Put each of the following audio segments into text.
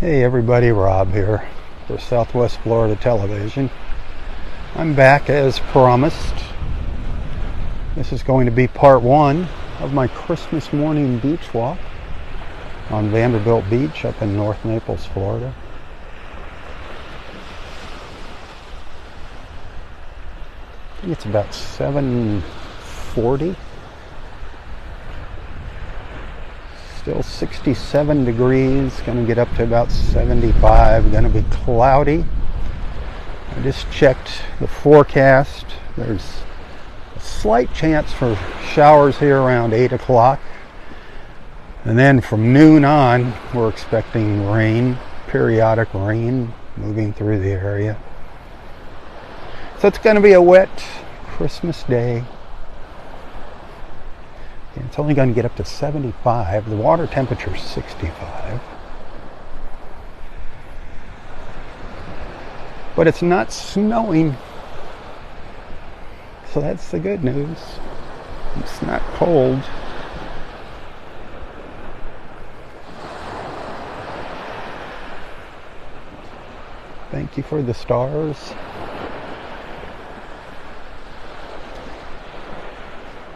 Hey everybody, Rob here for Southwest Florida Television. I'm back as promised. This is going to be part one of my Christmas morning beach walk on Vanderbilt Beach up in North Naples, Florida. I think it's about 7:40. Still 67 degrees, going to get up to about 75, going to be cloudy. I just checked the forecast. There's a slight chance for showers here around 8 o'clock. And then from noon on, we're expecting rain, periodic rain moving through the area. So it's going to be a wet Christmas day. It's only going to get up to 75. The water temperature is 65. But it's not snowing. So that's the good news. It's not cold. Thank you for the stars.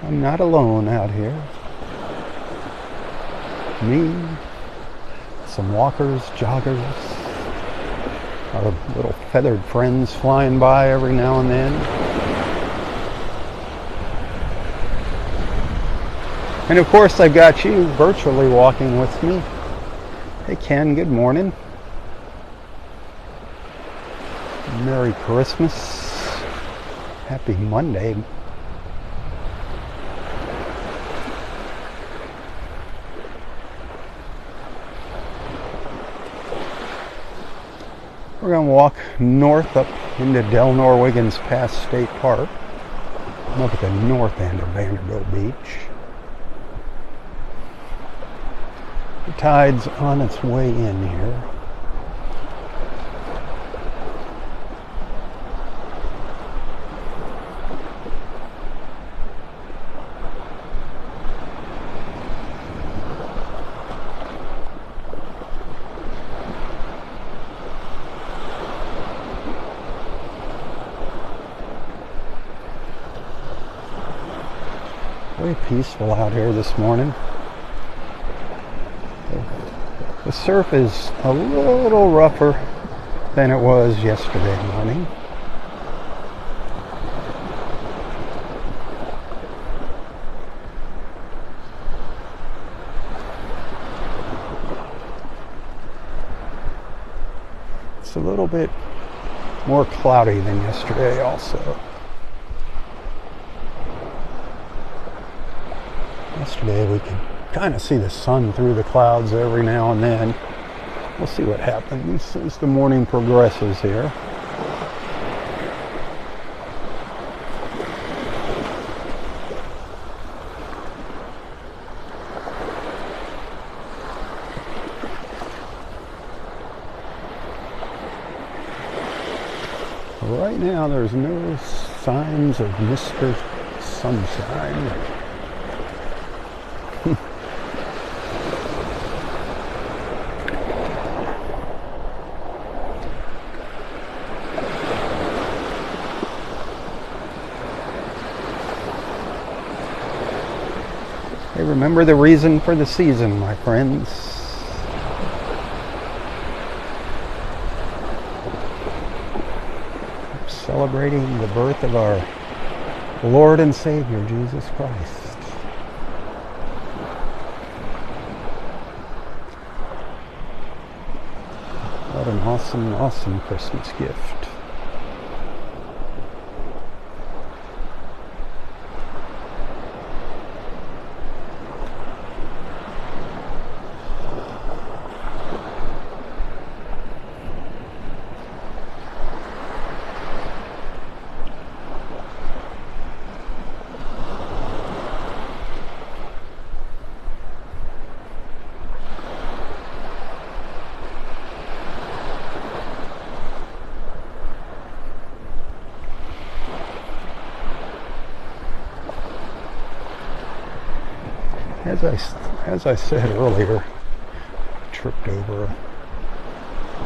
I'm not alone out here. Me, some walkers, joggers, our little feathered friends flying by every now and then. And of course I've got you virtually walking with me. Hey Ken, good morning. Merry Christmas. Happy Monday. We're going to walk north up into Del Norwiggan's Pass State Park. I'm up at the north end of Vanderbilt Beach. The tide's on its way in here. Very peaceful out here this morning. The surf is a little rougher than it was yesterday morning. It's a little bit more cloudy than yesterday also. Yesterday we could kind of see the sun through the clouds every now and then. We'll see what happens as the morning progresses here. Right now there's no signs of Mr. Sunshine. Hey, remember the reason for the season, my friends. We're celebrating the birth of our Lord and Savior, Jesus Christ. What an awesome, awesome Christmas gift. As I said earlier, tripped over a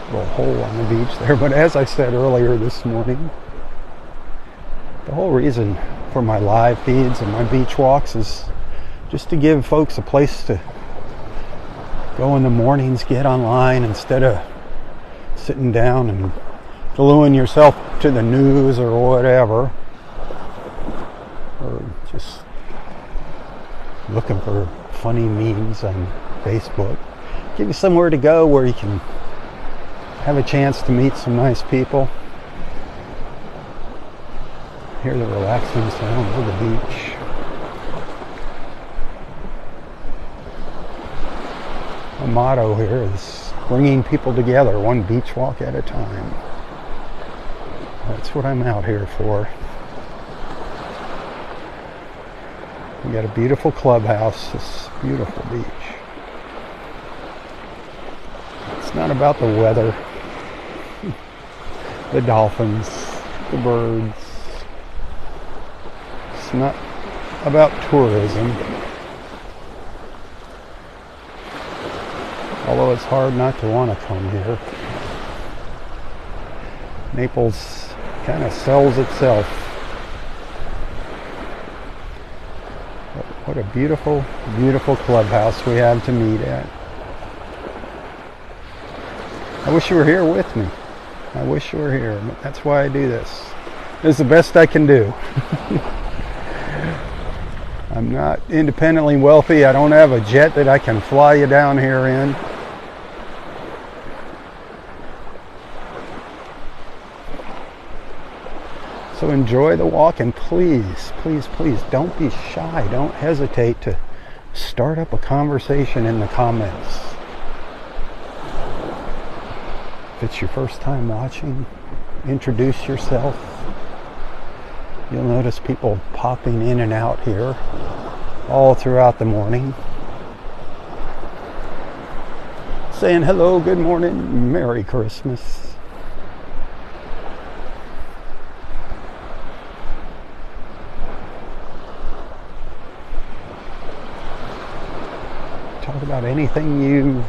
little hole on the beach there. But as I said earlier this morning, the whole reason for my live feeds and my beach walks is just to give folks a place to go in the mornings, get online instead of sitting down and gluing yourself to the news or whatever, or just looking for funny memes on Facebook. Give you somewhere to go where you can have a chance to meet some nice people. Hear the relaxing sounds of the beach. My motto here is bringing people together, one beach walk at a time. That's what I'm out here for. We got a beautiful clubhouse, this beautiful beach. It's not about the weather, the dolphins, the birds. It's not about tourism. Although it's hard not to want to come here. Naples kind of sells itself. What a beautiful, beautiful clubhouse we have to meet at. I wish you were here with me. I wish you were here. But that's why I do this. This is the best I can do. I'm not independently wealthy. I don't have a jet that I can fly you down here in. So enjoy the walk, and please, please, please don't be shy. Don't hesitate to start up a conversation in the comments. If it's your first time watching, introduce yourself. You'll notice people popping in and out here all throughout the morning, saying hello, good morning, Merry Christmas. Talk about anything you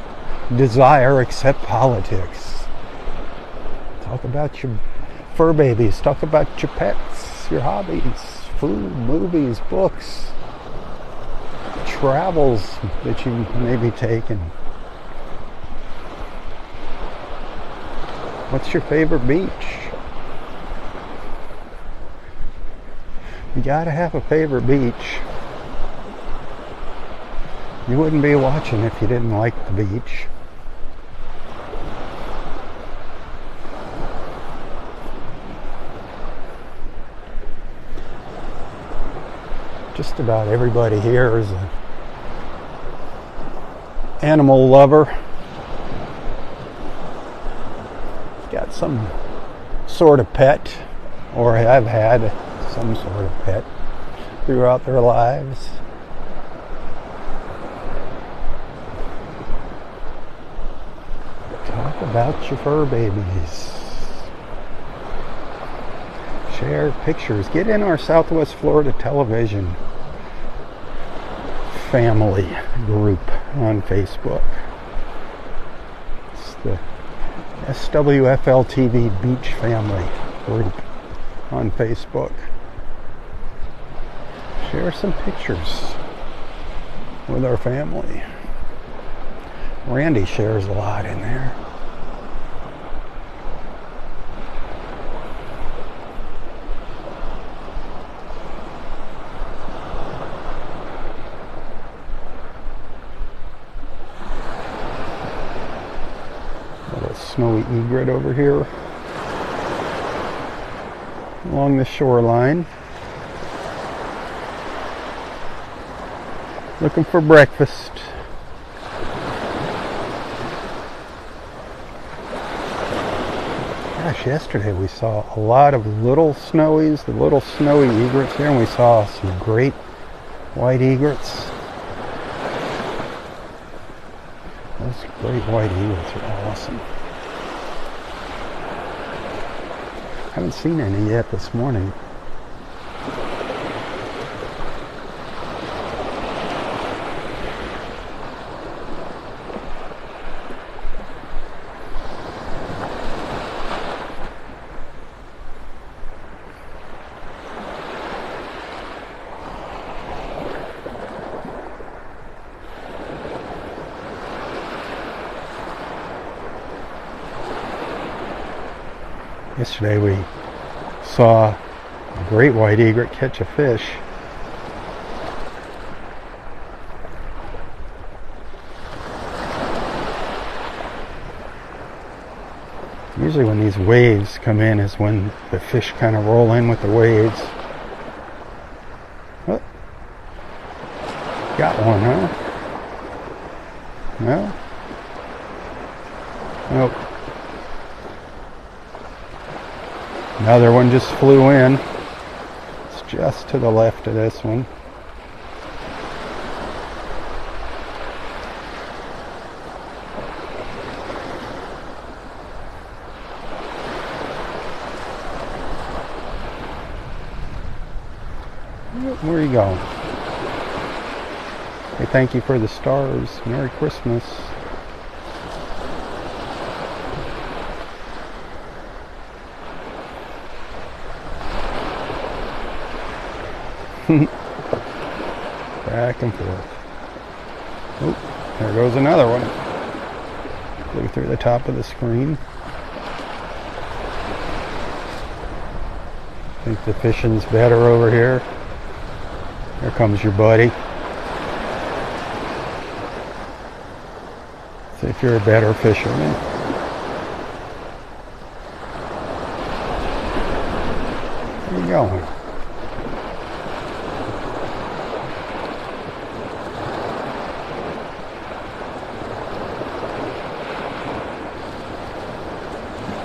desire except politics. Talk about your fur babies. Talk about your pets, your hobbies, food, movies, books, travels that you may be taking. What's your favorite beach? You gotta have a favorite beach. You wouldn't be watching if you didn't like the beach. Just about everybody here is an animal lover. Got some sort of pet, or have had some sort of pet throughout their lives. Talk about your fur babies. Share pictures. Get in our Southwest Florida Television family group on Facebook. It's the SWFL TV Beach Family group on Facebook. Share some pictures with our family. Randy shares a lot in there. Little snowy egret over here along the shoreline, looking for breakfast. Gosh, yesterday we saw a lot of little snowies, the little snowy egrets here, and we saw some great white egrets. Those great white egrets are awesome. Haven't seen any yet this morning. Yesterday we saw a great white egret catch a fish. Usually when these waves come in is when the fish kind of roll in with the waves. Oh, got one, huh? No? Nope. Another one just flew in. It's just to the left of this one. Where are you going? Hey, thank you for the stars. Merry Christmas. Back and forth. Oh, there goes another one. Flew through the top of the screen. I think the fishing's better over here. Here comes your buddy. See if you're a better fisherman. Where are you going?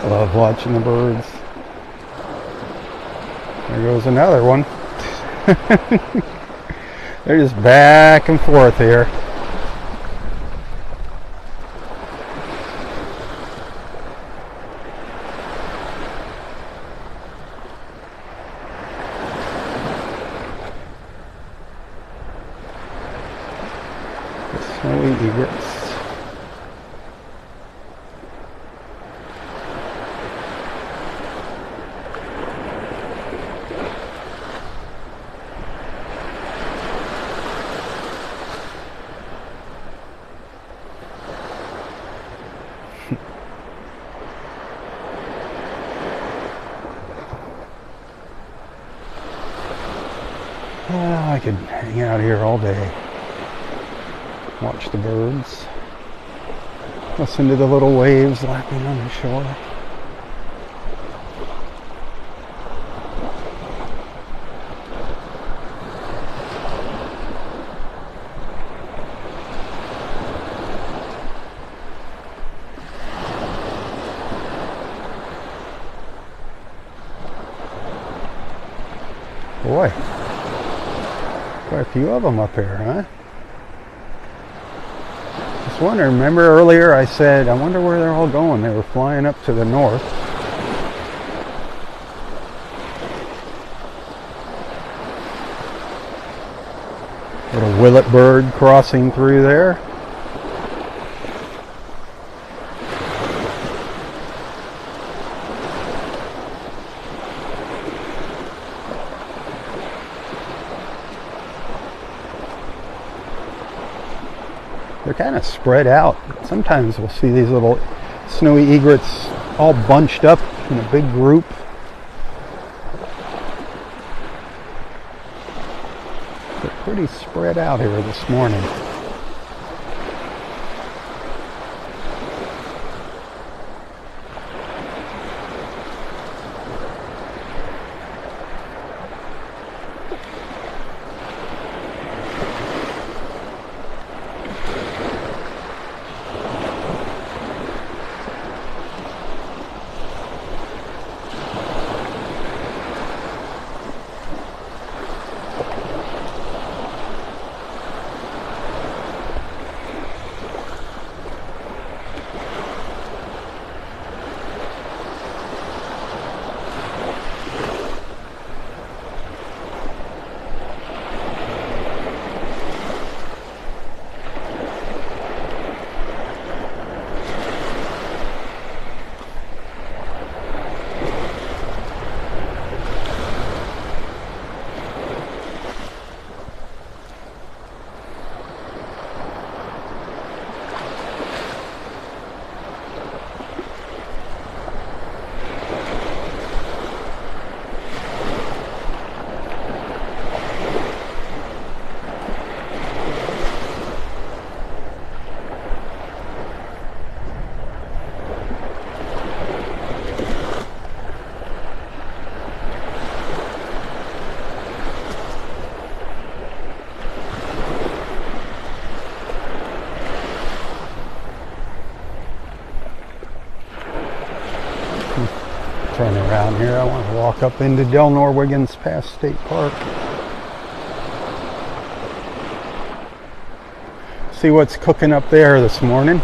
I love watching the birds. There goes another one. They're just back and forth here. The snowy egrets. I could hang out here all day, watch the birds, listen to the little waves lapping on the shore. Boy. Quite a few of them up here, huh? Just wondering, remember earlier I said, I wonder where they're all going. They were flying up to the north. Little willet bird crossing through there. They're kind of spread out. Sometimes we'll see these little snowy egrets all bunched up in a big group. They're pretty spread out here this morning. turn around here. I want to walk up into Del Norwiggin's past State Park. See what's cooking up there this morning.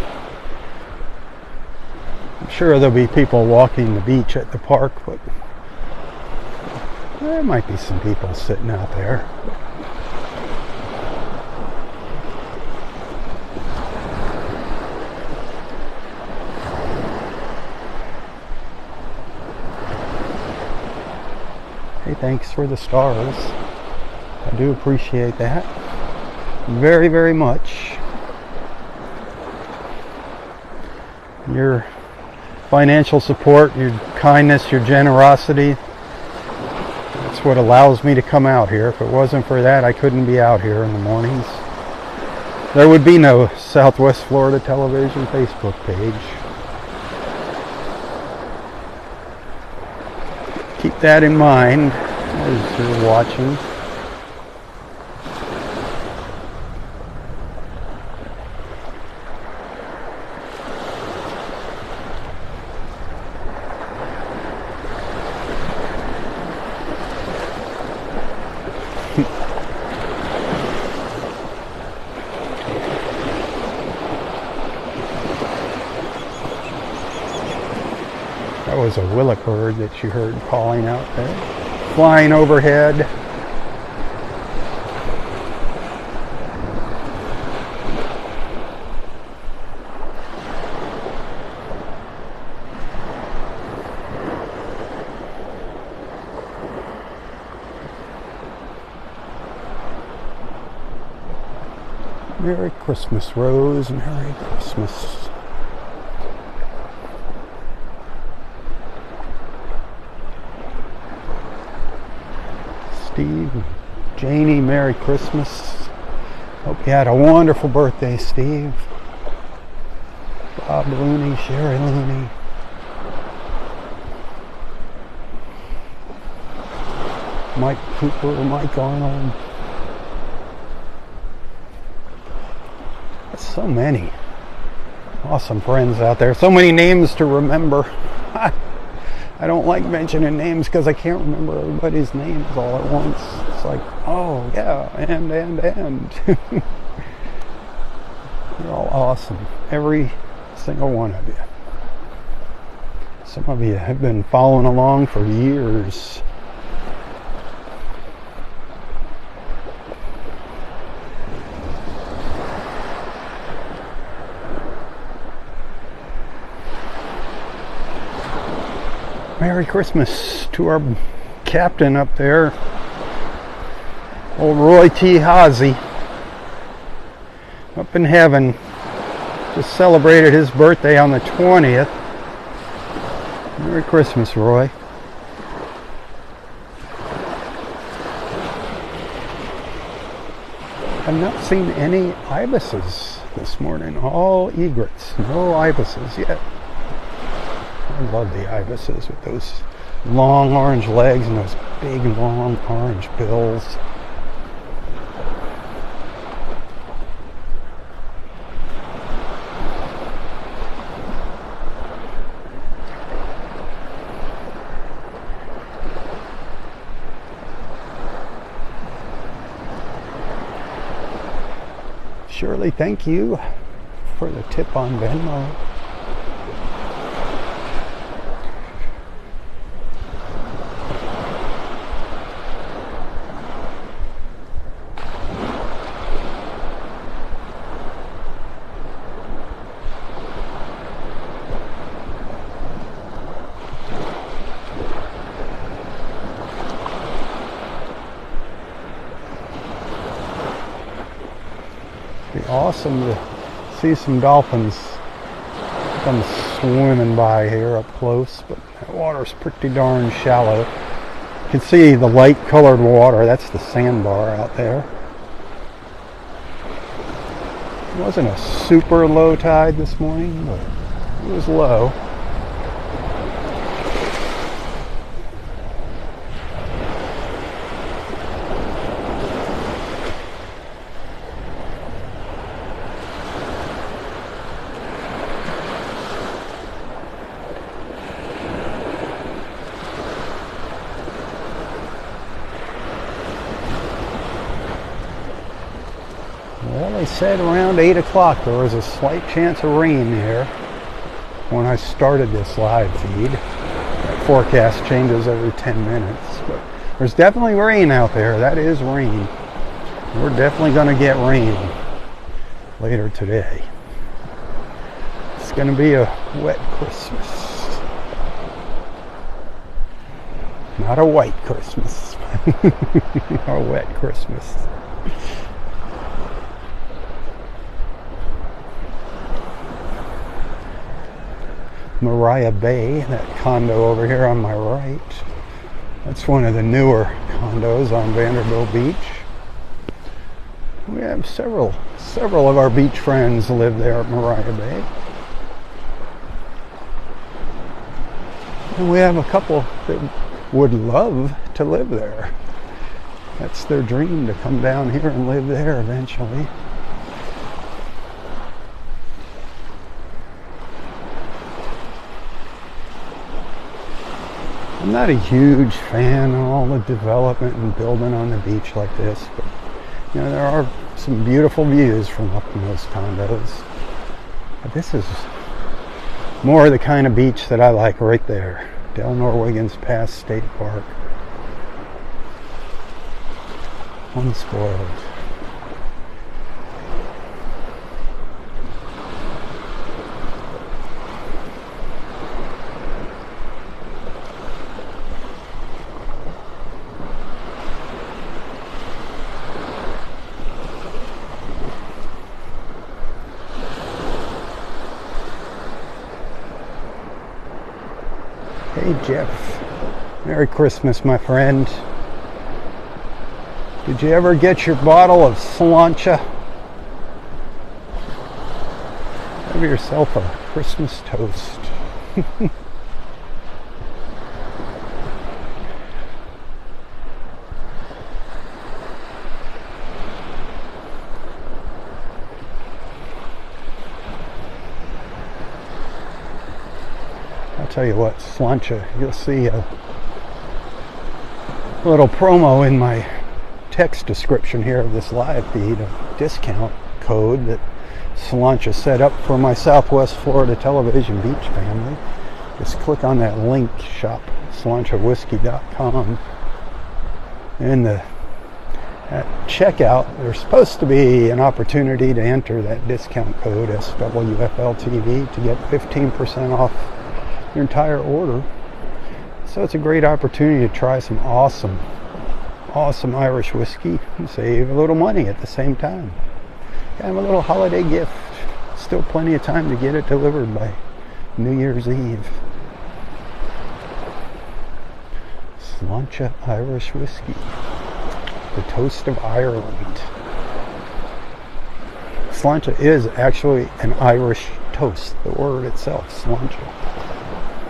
I'm sure there'll be people walking the beach at the park, but there might be some people sitting out there. Hey, thanks for the stars. I do appreciate that very, very much. Your financial support, your kindness, your generosity, that's what allows me to come out here. If it wasn't for that, I couldn't be out here in the mornings. There would be no Southwest Florida Television Facebook page. Keep that in mind as you're watching. That was a willock bird that you heard calling out there, flying overhead. Merry Christmas, Rose. Merry Christmas. Steve, Janie, Merry Christmas. Hope you had a wonderful birthday, Steve. Robb Looney, Sherry Looney. Mike Cooper, Mike Arnold. That's so many awesome friends out there. So many names to remember. I don't like mentioning names because I can't remember everybody's names all at once. It's like, oh yeah, and. You're all awesome. Every single one of you. Some of you have been following along for years. Merry Christmas to our captain up there, old Roy T. Hazy, up in heaven. Just celebrated his birthday on the 20th. Merry Christmas, Roy. I've not seen any ibises this morning. All egrets, no ibises yet. I love the ibises with those long orange legs and those big long orange bills. Shirley, thank you for the tip on Venmo. Awesome to see some dolphins come swimming by here up close, but that water's pretty darn shallow. You can see the light colored water. That's the sandbar out there. It wasn't a super low tide this morning, but it was low. said around 8 o'clock there was a slight chance of rain here when I started this live feed. That forecast changes every 10 minutes, but there's definitely rain out there. That is rain. We're definitely going to get rain later today. It's going to be a wet Christmas. Not a white Christmas. A wet Christmas. Mariah Bay, that condo over here on my right. That's one of the newer condos on Vanderbilt Beach. We have several of our beach friends live there at Mariah Bay. And we have a couple that would love to live there. That's their dream, to come down here and live there eventually. I'm not a huge fan of all the development and building on the beach like this, but you know, there are some beautiful views from up in those condos. But this is more the kind of beach that I like right there. Del Norwiggins Pass State Park. Unspoiled. Hey Jeff, Merry Christmas, my friend. Did you ever get your bottle of Slancha? Have yourself a Christmas toast. I'll tell you what, Slancha, you'll see a little promo in my text description here of this live feed, a discount code that Slancha set up for my Southwest Florida Television Beach family. Just click on that link, shop slancawhiskey.com, and at checkout there's supposed to be an opportunity to enter that discount code SWFLTV to get 15% off your entire order. So it's a great opportunity to try some awesome Irish whiskey and save a little money at the same time. Kind of a little holiday gift. Still plenty of time to get it delivered by New Year's Eve. Slancha Irish Whiskey, the toast of Ireland. Slancha is actually an Irish toast. The word itself, Slancha.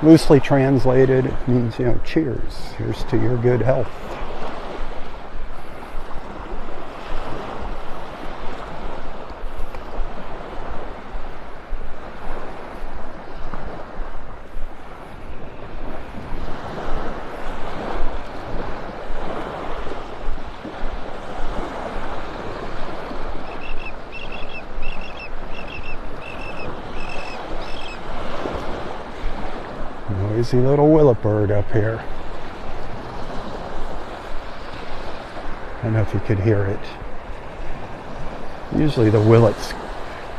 Loosely translated, it means, you know, cheers. Here's to your good health. Noisy little willet bird up here. I don't know if you could hear it. Usually the willets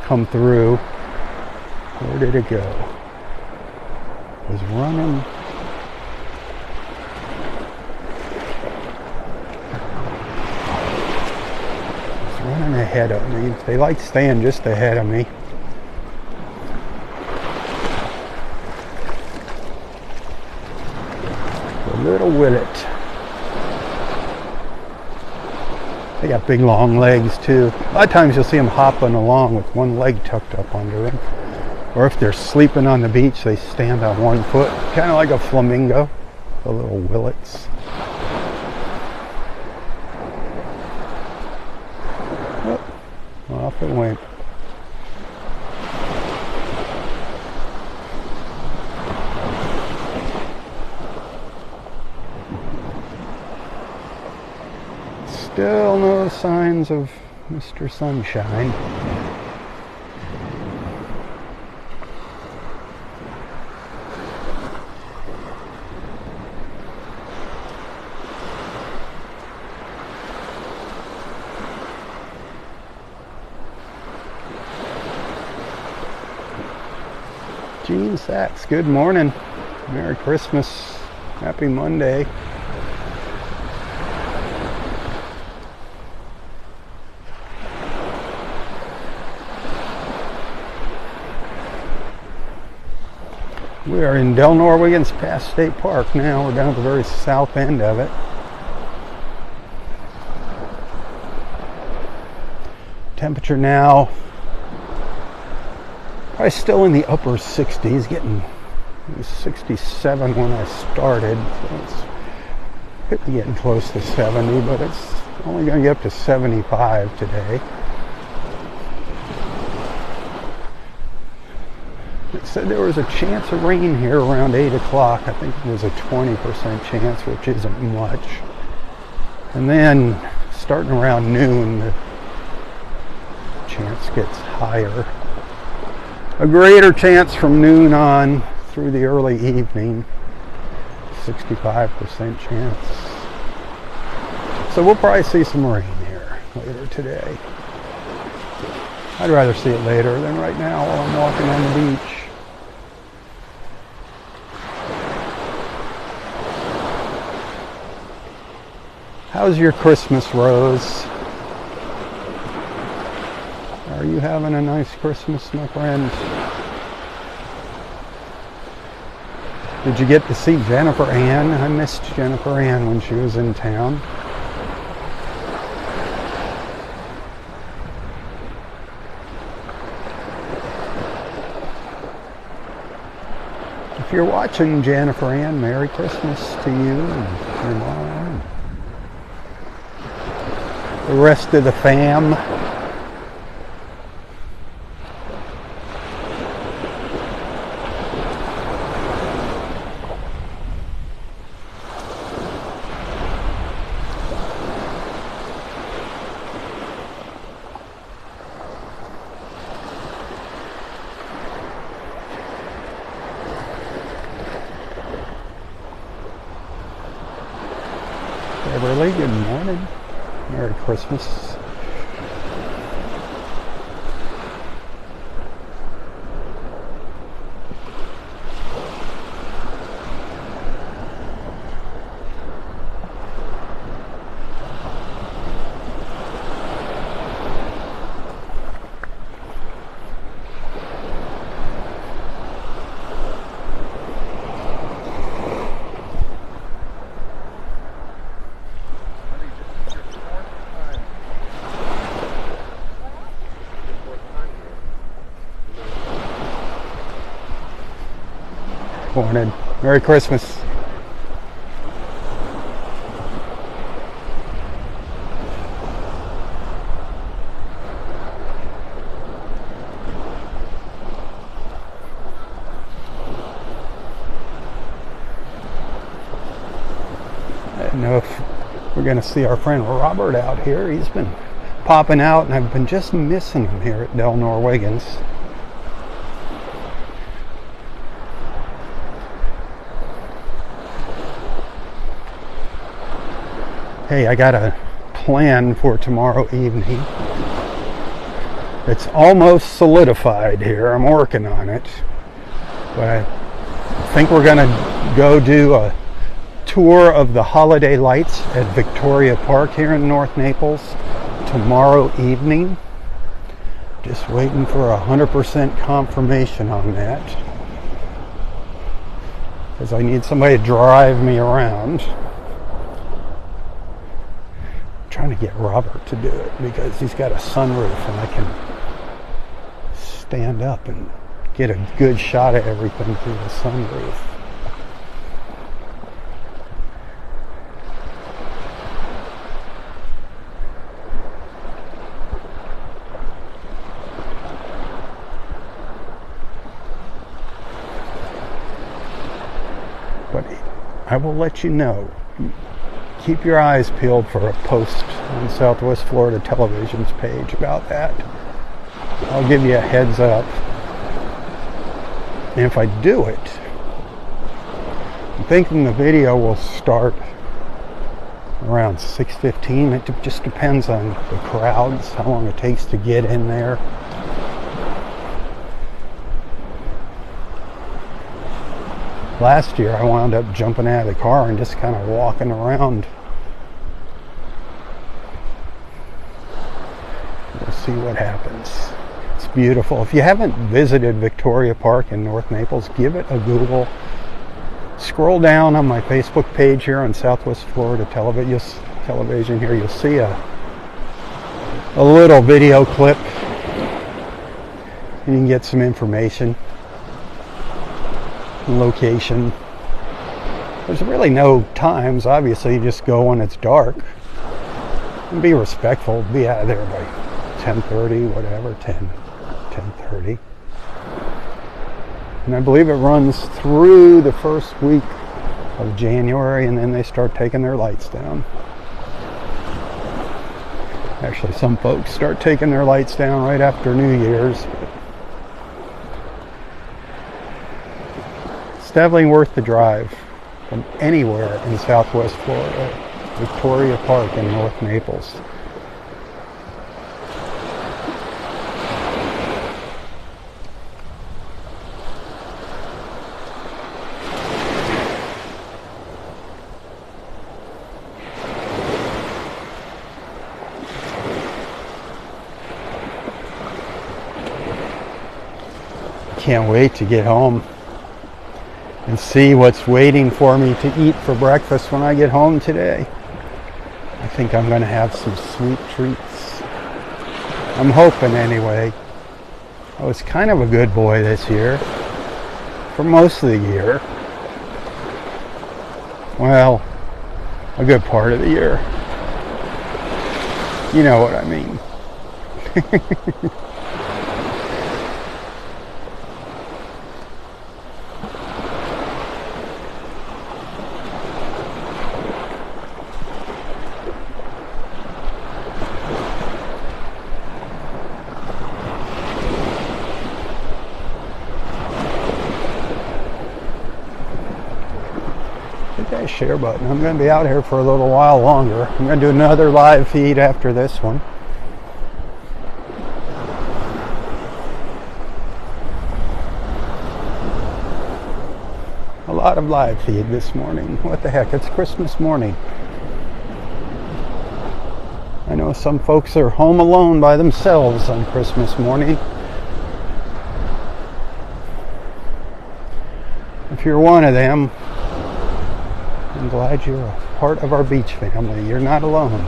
come through. Where did it go? It was running. It's running ahead of me. They like staying just ahead of me. Little willet. They got big long legs too. A lot of times you'll see them hopping along with one leg tucked up under them. Or if they're sleeping on the beach, they stand on one foot. Kind of like a flamingo. The little willets. Oh, off it went. Still no signs of Mr. Sunshine. Gene Sachs, good morning. Merry Christmas. Happy Monday. We are in Del Norwegans past State Park now. We're down at the very south end of it. Temperature now probably still in the upper 60s, getting 67 when I started. So it's getting close to 70, but it's only going to get up to 75 today. It said there was a chance of rain here around 8 o'clock. I think it was a 20% chance, which isn't much. And then starting around noon, the chance gets higher. A greater chance from noon on through the early evening. 65% chance. So we'll probably see some rain here later today. I'd rather see it later than right now while I'm walking on the beach. How's your Christmas, Rose? Are you having a nice Christmas, my friend? Did you get to see Jennifer Ann? I missed Jennifer Ann when she was in town. If you're watching Jennifer Ann, Merry Christmas to you and your mom. The rest of the fam. Beverly, good morning. Merry Christmas. Morning. Merry Christmas. I don't know if we're going to see our friend Robert out here. He's been popping out, and I've been just missing him here at Del Norwegans. Hey, I got a plan for tomorrow evening. It's almost solidified here. I'm working on it. But I think we're going to go do a tour of the holiday lights at Victoria Park here in North Naples tomorrow evening. Just waiting for 100% confirmation on that, because I need somebody to drive me around. Trying to get Robert to do it because he's got a sunroof and I can stand up and get a good shot of everything through the sunroof. But I will let you know. Keep your eyes peeled for a post on Southwest Florida Television's page about that. I'll give you a heads up. And if I do it, I'm thinking the video will start around 6:15. It just depends on the crowds, how long it takes to get in there. Last year I wound up jumping out of the car and just kind of walking around. We'll see what happens. It's beautiful. If you haven't visited Victoria Park in North Naples, give it a Google. Scroll down on my Facebook page here on Southwest Florida Television here. You'll see a little video clip. You can get some information. Location. There's really no times. Obviously, you just go when it's dark. And be respectful. Be out of there by 10:30, whatever, 10:30. And I believe it runs through the first week of January, and then they start taking their lights down. Actually, some folks start taking their lights down right after New Year's. It's definitely worth the drive from anywhere in Southwest Florida. Victoria Park in North Naples. Can't wait to get home and see what's waiting for me to eat for breakfast when I get home today. I think I'm going to have some sweet treats. I'm hoping anyway. I was kind of a good boy this year. For most of the year. Well, a good part of the year. You know what I mean. Share button. I'm going to be out here for a little while longer. I'm going to do another live feed after this one. A lot of live feed this morning. What the heck? It's Christmas morning. I know some folks are home alone by themselves on Christmas morning. If you're one of them, I'm glad you're a part of our beach family. You're not alone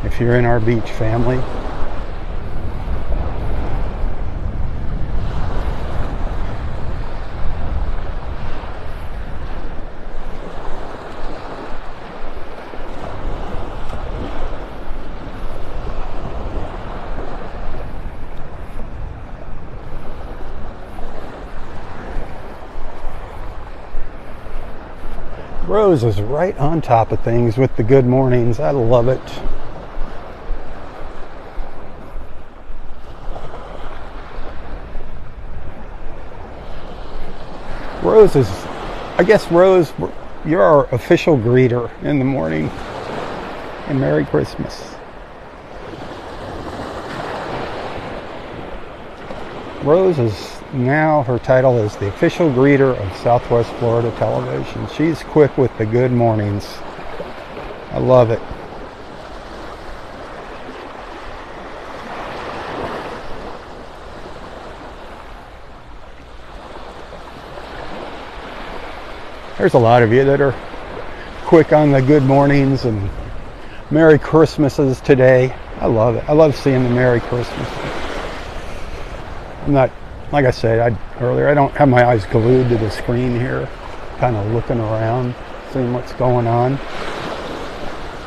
if you're in our beach family. Rose is right on top of things with the good mornings. I love it. Rose is, I guess Rose, you're our official greeter in the morning. And Merry Christmas. Rose is now, her title is the official greeter of Southwest Florida Television. She's quick with the good mornings. I love it. There's a lot of you that are quick on the good mornings and Merry Christmases today. I love it. I love seeing the Merry Christmas. I'm not, like I said earlier, I don't have my eyes glued to the screen here, kind of looking around, seeing what's going on,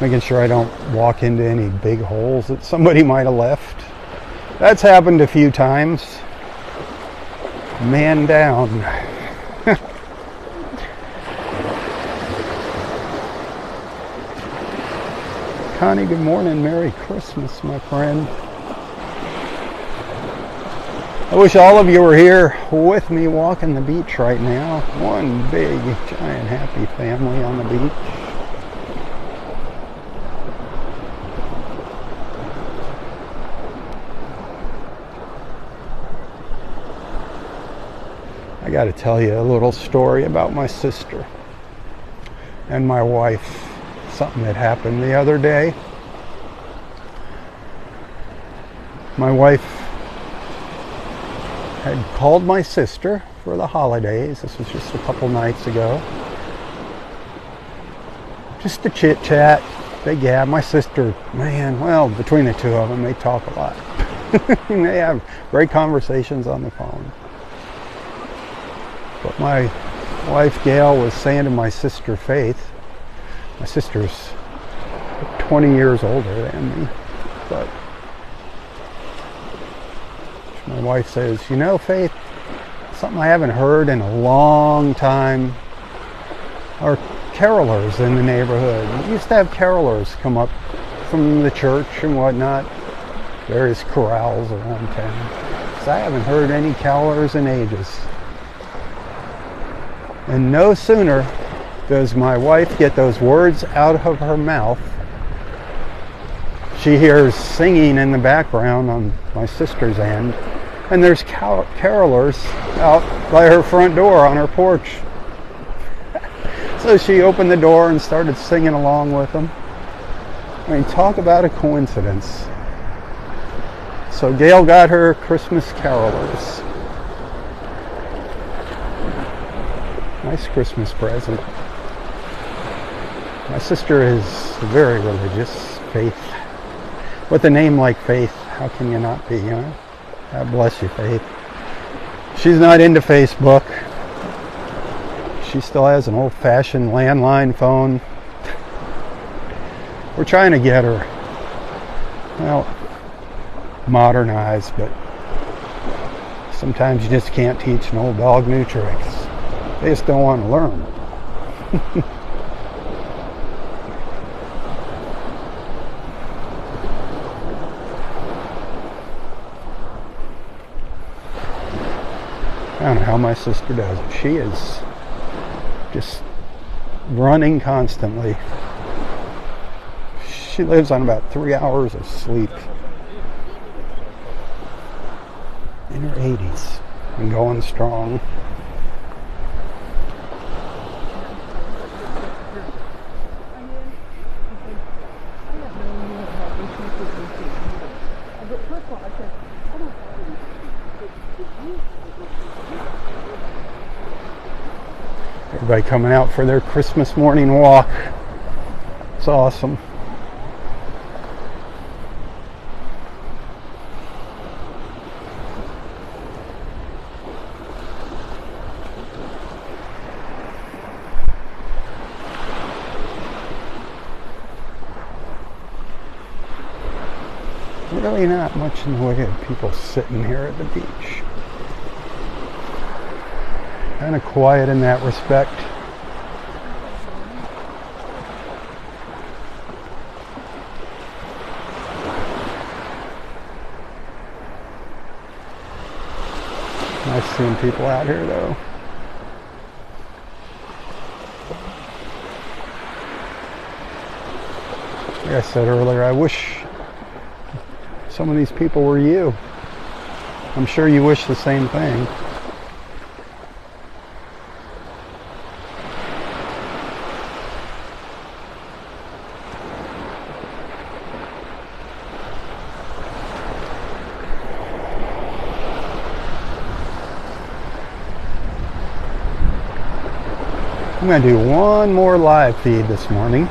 making sure I don't walk into any big holes that somebody might have left. That's happened a few times. Man down. Connie, good morning. Merry Christmas, my friend. I wish all of you were here with me walking the beach right now. One big, giant, happy family on the beach. I got to tell you a little story about my sister and my wife. Something that happened the other day. My wife had called my sister for the holidays. This was just a couple nights ago. Just to chit chat. They gab. My sister, man, well, between the two of them, they talk a lot. They have great conversations on the phone. But my wife Gail was saying to my sister Faith, my sister's 20 years older than me, but my wife says, you know, Faith, something I haven't heard in a long time are carolers in the neighborhood. We used to have carolers come up from the church and whatnot, various corrals around town. So I haven't heard any carolers in ages. And no sooner does my wife get those words out of her mouth, she hears singing in the background on my sister's end, and there's carolers out by her front door on her porch. So she opened the door and started singing along with them. I mean, talk about a coincidence. So Gail got her Christmas carolers. Nice Christmas present. My sister is very religious, Faith. With a name like Faith, how can you not be, huh? God bless you, Faith. She's not into Facebook. She still has an old-fashioned landline phone. We're trying to get her, well, modernized, but sometimes you just can't teach an old dog new tricks. They just don't want to learn. I don't know how my sister does it. She is just running constantly. She lives on about 3 hours of sleep. In her 80s and going strong. Everybody coming out for their Christmas morning walk. It's awesome. Really not much in the way of people sitting here at the beach. Kind of quiet in that respect. Nice seeing people out here though. Like I said earlier, I wish some of these people were you. I'm sure you wish the same thing. I'm going to do one more live feed this morning.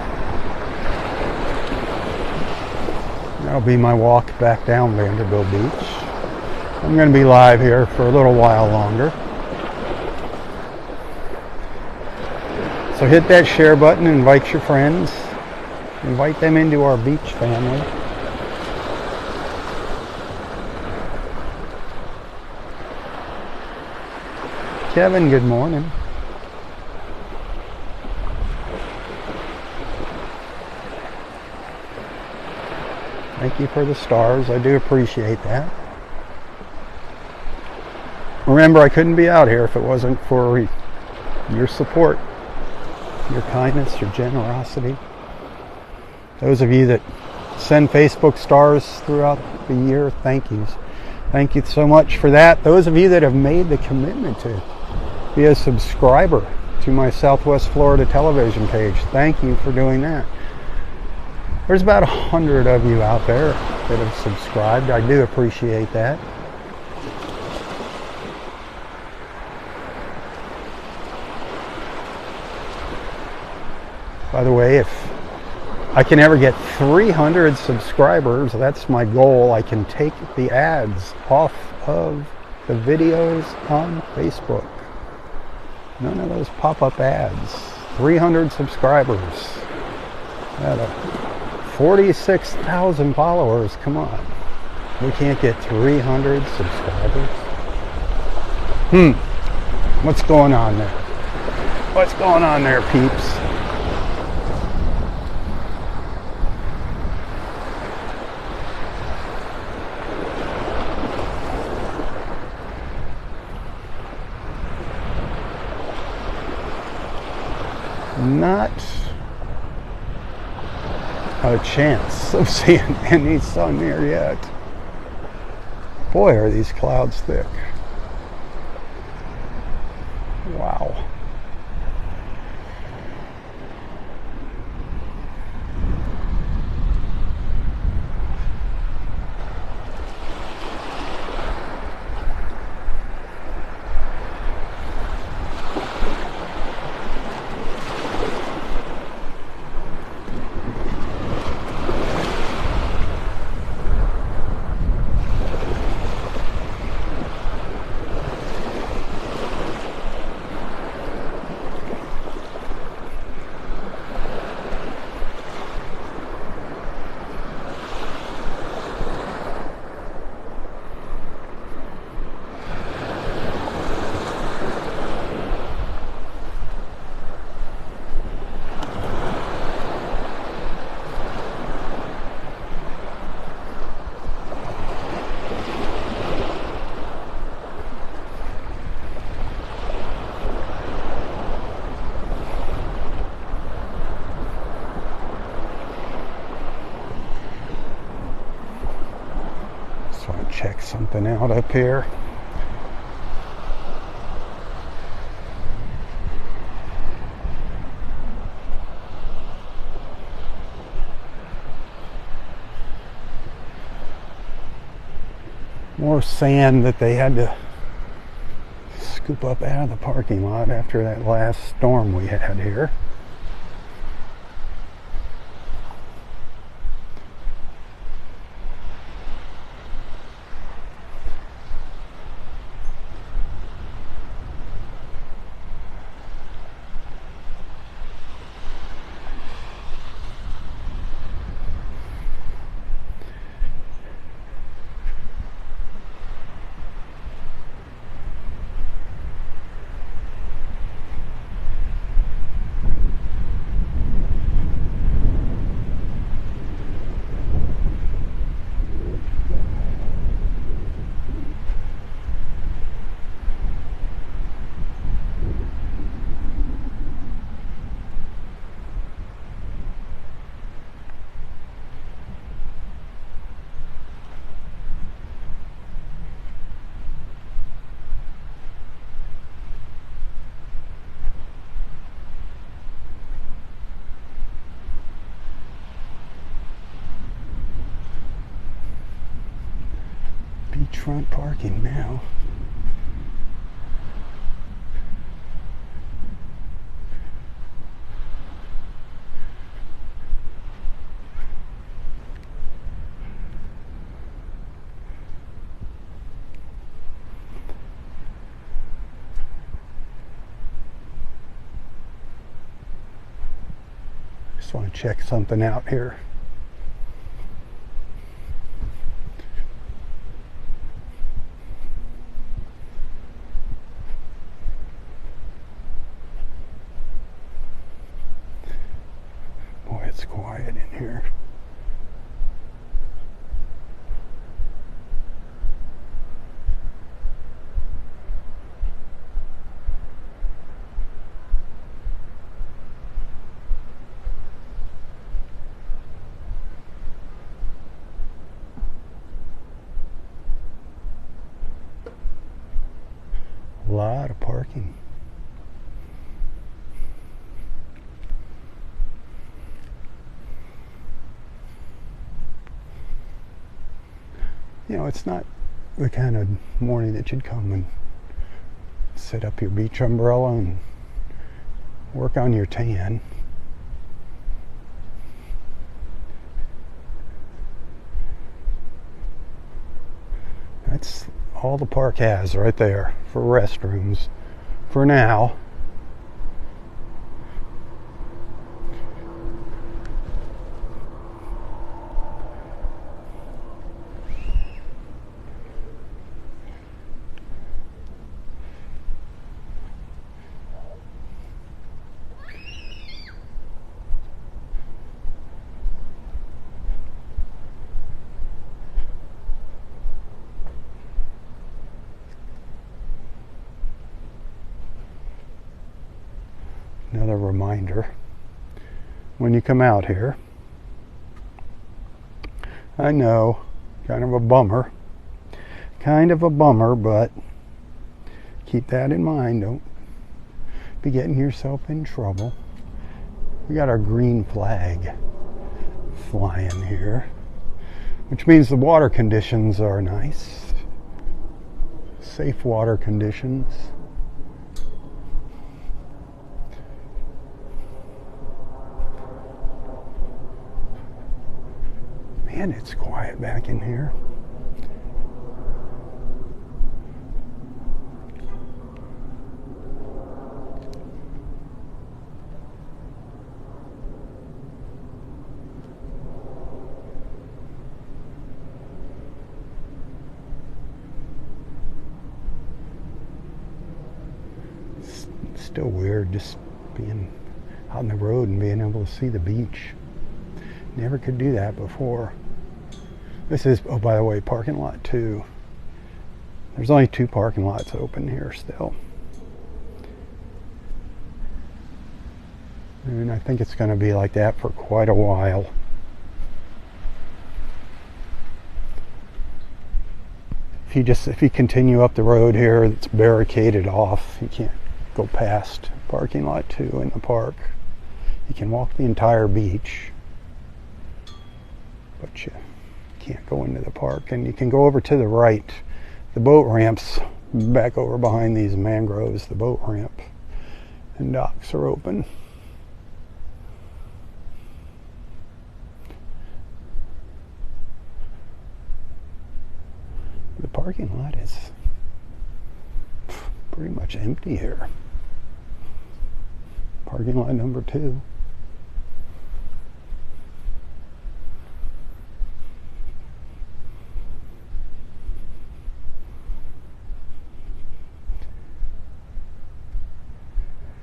That'll be my walk back down Vanderbilt Beach. I'm going to be live here for a little while longer. So hit that share button, invite your friends. Invite them into our beach family. Kevin, good morning. Thank you for the stars. I do appreciate that. Remember, I couldn't be out here if it wasn't for your support, your kindness, your generosity. Those of you that send Facebook stars throughout the year, thank yous. Thank you so much for that. Those of you that have made the commitment to be a subscriber to my Southwest Florida television page, thank you for doing that. There's about 100 of you out there that have subscribed. I do appreciate that. By the way, if I can ever get 300 subscribers, that's my goal, I can take the ads off of the videos on Facebook. None of those pop-up ads. 300 subscribers. At 46,000 followers. Come on. We can't get 300 subscribers. What's going on there? What's going on there, peeps? Not a chance of seeing any sun here yet. Boy, are these clouds thick. Wow. Check something out up here. More sand that they had to scoop up out of the parking lot after that last storm we had here. Beachfront parking now. Just want to check something out here. Boy, it's quiet in here. lot of parking. You know, it's not the kind of morning that you'd come and set up your beach umbrella and work on your tan. That's all the park has right there for restrooms for now. Another reminder, when you come out here, I know, kind of a bummer, but keep that in mind. Don't be getting yourself in trouble. We got our green flag flying here, which means the water conditions are nice, safe water conditions. Man, it's quiet back in here. It's still weird just being out on the road and being able to see the beach. Never could do that before. This is, oh, by the way, parking lot 2. There's only 2 parking lots open here still. And I think it's going to be like that for quite a while. If you continue up the road here, it's barricaded off. You can't go past parking lot 2 in the park. You can walk the entire beach, but you can't go into the park. And you can go over to the right. The boat ramps back over behind these mangroves. The boat ramp and docks are open. The parking lot is pretty much empty here. Parking lot number 2.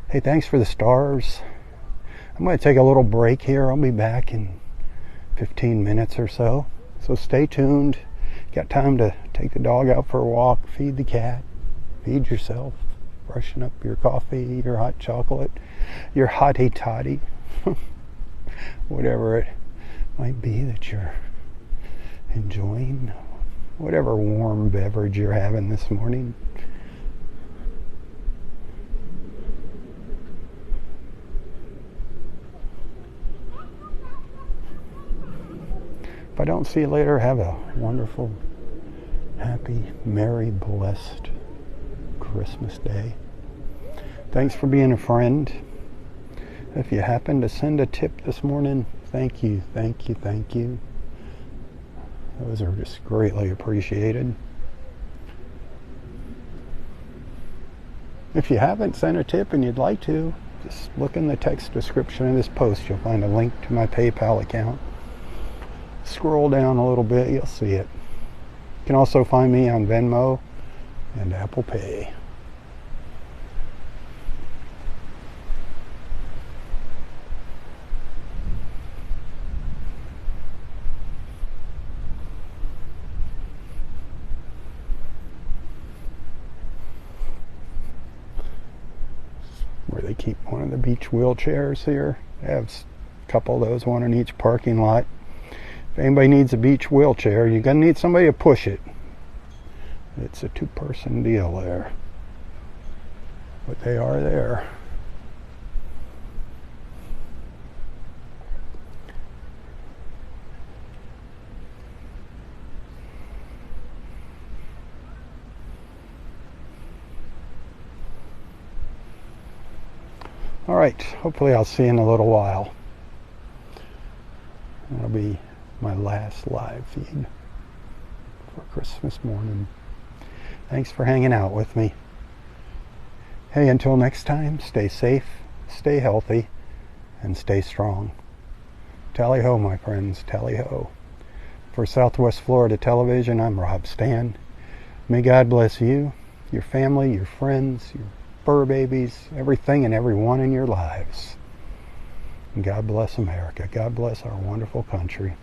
Hey, thanks for the stars. I'm going to take a little break here. I'll be back in 15 minutes or so. So stay tuned. Got time to take the dog out for a walk, feed the cat, feed yourself, brushing up your coffee, your hot chocolate, your hottie toddy, whatever it might be that you're enjoying, whatever warm beverage you're having this morning. If I don't see you later, have a wonderful, happy, merry, blessed Christmas Day. Thanks for being a friend. If you happen to send a tip this morning, thank you, thank you, thank you. Those are just greatly appreciated. If you haven't sent a tip and you'd like to, just look in the text description of this post. You'll find a link to my PayPal account. Scroll down a little bit, you'll see it. You can also find me on Venmo and Apple Pay. Where they keep one of the beach wheelchairs here. They have a couple of those, one in each parking lot. If anybody needs a beach wheelchair, you're going to need somebody to push it. It's a 2-person deal there. but they are there. All right, hopefully I'll see you in a little while. That'll be my last live feed for Christmas morning. Thanks for hanging out with me. Hey, until next time, stay safe, stay healthy, and stay strong. Tally ho, my friends, tally ho. For Southwest Florida Television, I'm Robb Stan. May God bless you, your family, your friends, your fur babies, everything and everyone in your lives. And God bless America. God bless our wonderful country.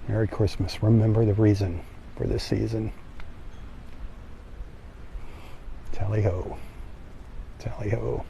Merry Christmas. Remember the reason for this season. Tally ho. Tally ho.